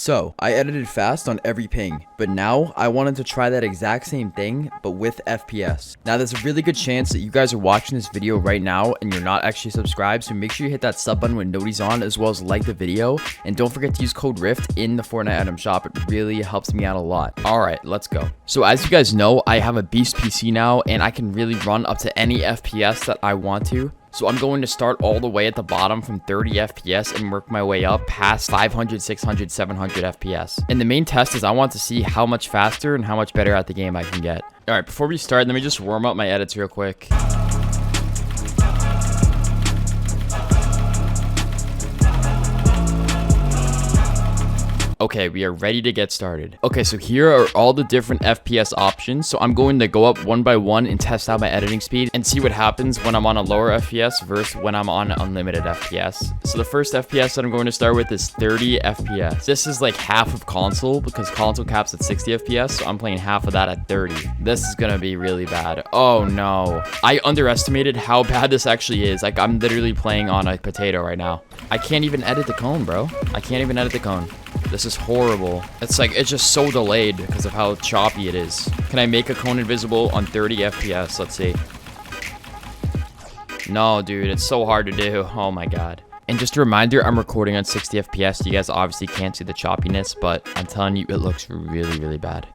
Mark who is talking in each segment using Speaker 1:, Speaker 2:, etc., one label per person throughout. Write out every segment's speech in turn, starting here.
Speaker 1: So, I edited fast on every ping, but now I wanted to try that exact same thing, but with FPS. Now, there's a really good chance that you guys are watching this video right now and you're not actually subscribed, so make sure you hit that sub button with noties on, as well as like the video, and don't forget to use code RYFT in the Fortnite item shop. It really helps me out a lot. Alright, let's go. So, as you guys know, I have a beast PC now, and I can really run up to any FPS that I want to. So I'm going to start all the way at the bottom from 30 FPS and work my way up past 500, 600, 700 FPS. And the main test is I want to see how much faster and how much better at the game I can get. All right, before we start, let me just warm up my edits real quick. Okay, we are ready to get started. Okay, so here are all the different FPS options. So I'm going to go up one by one and test out my editing speed and see what happens when I'm on a lower FPS versus when I'm on unlimited FPS. So the first FPS that I'm going to start with is 30 FPS. This is like half of console because console caps at 60 FPS. So I'm playing half of that at 30. This is gonna be really bad. Oh no. I underestimated how bad this actually is. Like I'm literally playing on a potato right now. I can't even edit the cone, bro. I can't even edit the cone. This is horrible. It's just so delayed because of how choppy it is. Can I make a cone invisible on 30 FPS? Let's see. No, dude, it's so hard to do. Oh my god. And just a reminder, I'm recording on 60 FPS. You guys obviously can't see the choppiness, but I'm telling you, it looks really, really bad.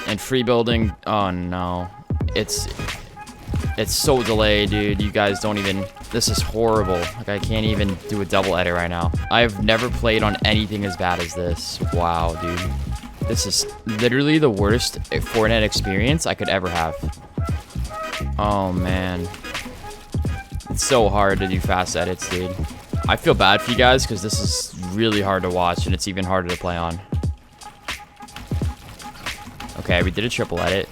Speaker 1: And free building, oh no. It's so delayed, dude. You guys don't even... This is horrible. Like, I can't even do a double edit right now. I've never played on anything as bad as this. Wow, dude. This is literally the worst Fortnite experience I could ever have. Oh, man. It's so hard to do fast edits, dude. I feel bad for you guys because this is really hard to watch and it's even harder to play on. Okay, we did a triple edit.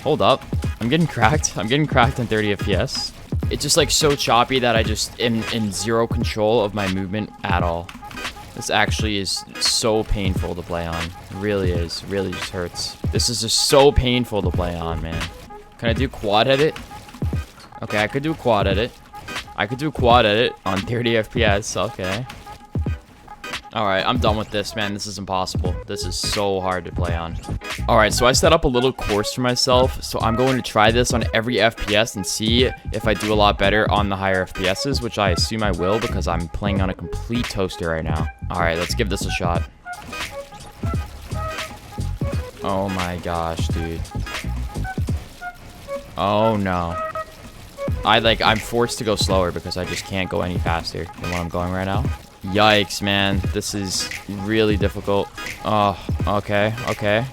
Speaker 1: Hold up. I'm getting cracked. I'm getting cracked on 30 FPS. It's just like so choppy that I just am in zero control of my movement at all. This actually is so painful to play on. It really is. It really just hurts. This is just so painful to play on, man. Can I do quad edit? Okay, I could do a quad edit. I could do a quad edit on 30 FPS. Okay. Alright, I'm done with this, man. This is impossible. This is so hard to play on. Alright, so I set up a little course for myself. So I'm going to try this on every FPS and see if I do a lot better on the higher FPSs, which I assume I will because I'm playing on a complete toaster right now. Alright, let's give this a shot. Oh my gosh, dude. Oh no. I'm forced to go slower because I just can't go any faster than what I'm going right now. Yikes, man. This is really difficult. Oh, okay.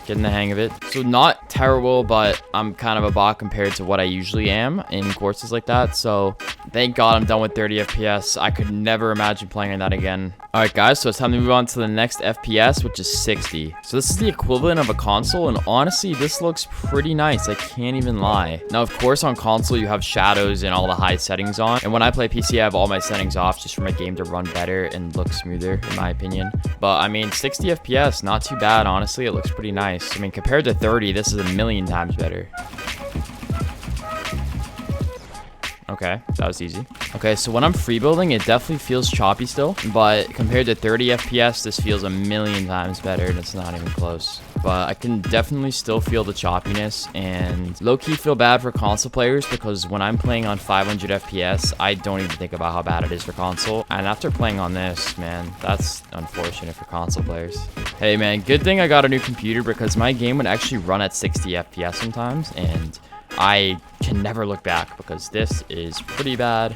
Speaker 1: Getting the hang of it. So not terrible, but I'm kind of a bot compared to what I usually am in courses like that. So thank God I'm done with 30 FPS. I could never imagine playing on that again. All right, guys. So it's time to move on to the next FPS, which is 60. So this is the equivalent of a console. And honestly, this looks pretty nice. I can't even lie. Now, of course, on console, you have shadows and all the high settings on. And when I play PC, I have all my settings off just for my game to run better and look smoother, in my opinion. But I mean, 60 FPS, not too bad. Honestly, it looks pretty nice. I mean, compared to 30, this is a million times better. Okay, that was easy. Okay, so when I'm free building, it definitely feels choppy still, but compared to 30 FPS, this feels a million times better, and it's not even close. But I can definitely still feel the choppiness, and low-key feel bad for console players because when I'm playing on 500 FPS, I don't even think about how bad it is for console. And after playing on this, man, that's unfortunate for console players. Hey, man, good thing I got a new computer because my game would actually run at 60 FPS sometimes, and I can never look back because this is pretty bad.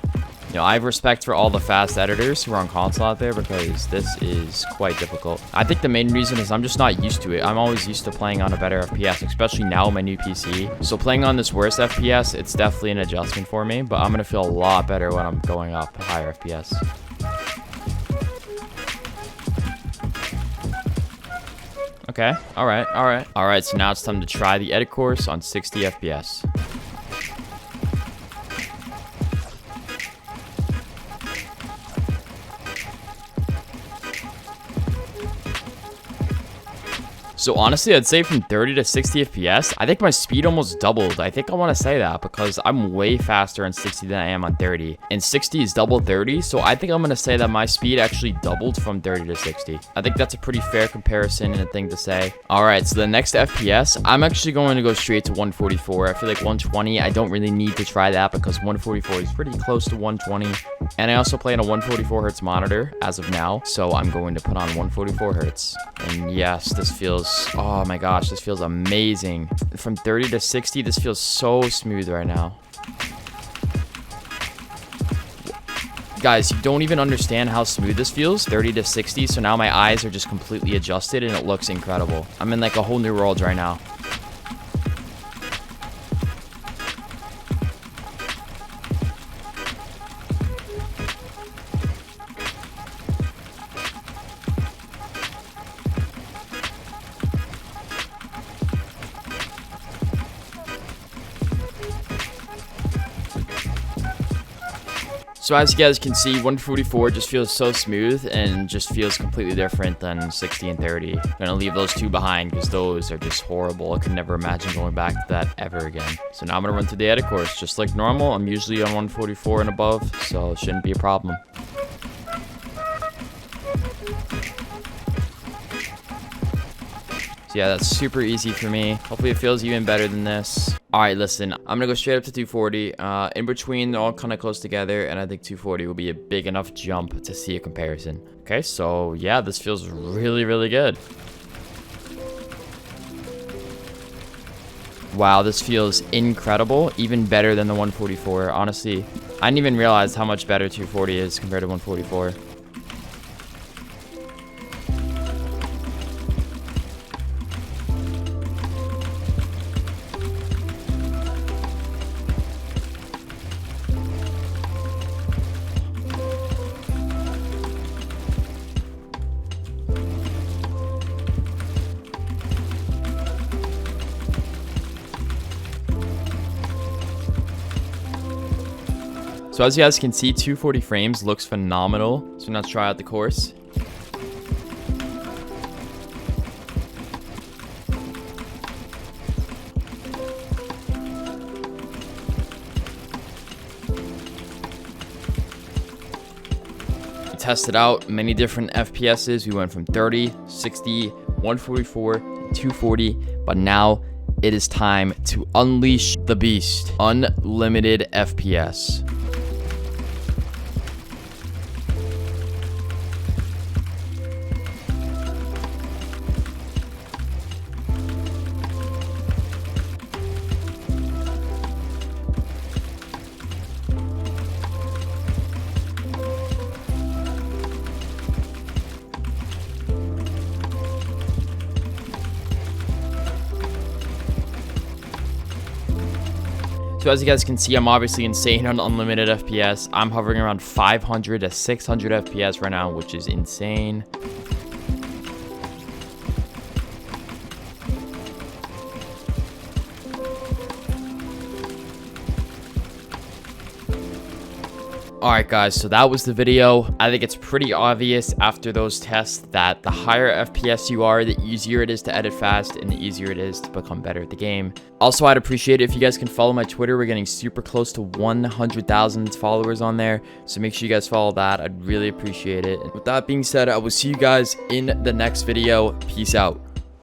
Speaker 1: You know, I have respect for all the fast editors who are on console out there because this is quite difficult. I think the main reason is I'm just not used to it. I'm always used to playing on a better FPS, especially now with my new PC. So playing on this worst FPS, it's definitely an adjustment for me, but I'm going to feel a lot better when I'm going up a higher FPS. Okay, alright, so now it's time to try the edit course on 60 FPS. So honestly, I'd say from 30 to 60 FPS, I think my speed almost doubled. I think I want to say that because I'm way faster on 60 than I am on 30. And 60 is double 30, so I think I'm going to say that my speed actually doubled from 30 to 60. I think that's a pretty fair comparison and a thing to say. All right, so the next FPS, I'm actually going to go straight to 144. I feel like 120, I don't really need to try that because 144 is pretty close to 120. And I also play on a 144 hertz monitor as of now, so I'm going to put on 144 hertz. And yes, this feels, oh my gosh, this feels amazing. From 30 to 60, this feels so smooth right now. Guys, you don't even understand how smooth this feels. 30 to 60, so now my eyes are just completely adjusted and it looks incredible. I'm in like a whole new world right now. So as you guys can see, 144 just feels so smooth and just feels completely different than 60 and 30. I'm gonna leave those two behind because those are just horrible. I can never imagine going back to that ever again. So now I'm gonna run through the edit course just like normal. I'm usually on 144 and above, so it shouldn't be a problem. So yeah, that's super easy for me. Hopefully it feels even better than this. All right, listen, I'm gonna go straight up to 240. In between, they're all kind of close together, and I think 240 will be a big enough jump to see a comparison. Okay, so yeah, this feels really, really good. Wow, this feels incredible, even better than the 144. Honestly, I didn't even realize how much better 240 is compared to 144. So as you guys can see, 240 frames looks phenomenal. So now let's try out the course. We tested out many different FPSs. We went from 30, 60, 144, 240, but now it is time to unleash the beast. Unlimited FPS. So as you guys can see, I'm obviously insane on unlimited FPS. I'm hovering around 500 to 600 FPS right now, which is insane. Alright guys, so that was the video. I think it's pretty obvious after those tests that the higher FPS you are, the easier it is to edit fast and the easier it is to become better at the game. Also, I'd appreciate it if you guys can follow my Twitter. We're getting super close to 100,000 followers on there, so make sure you guys follow that. I'd really appreciate it. And with that being said, I will see you guys in the next video. Peace out.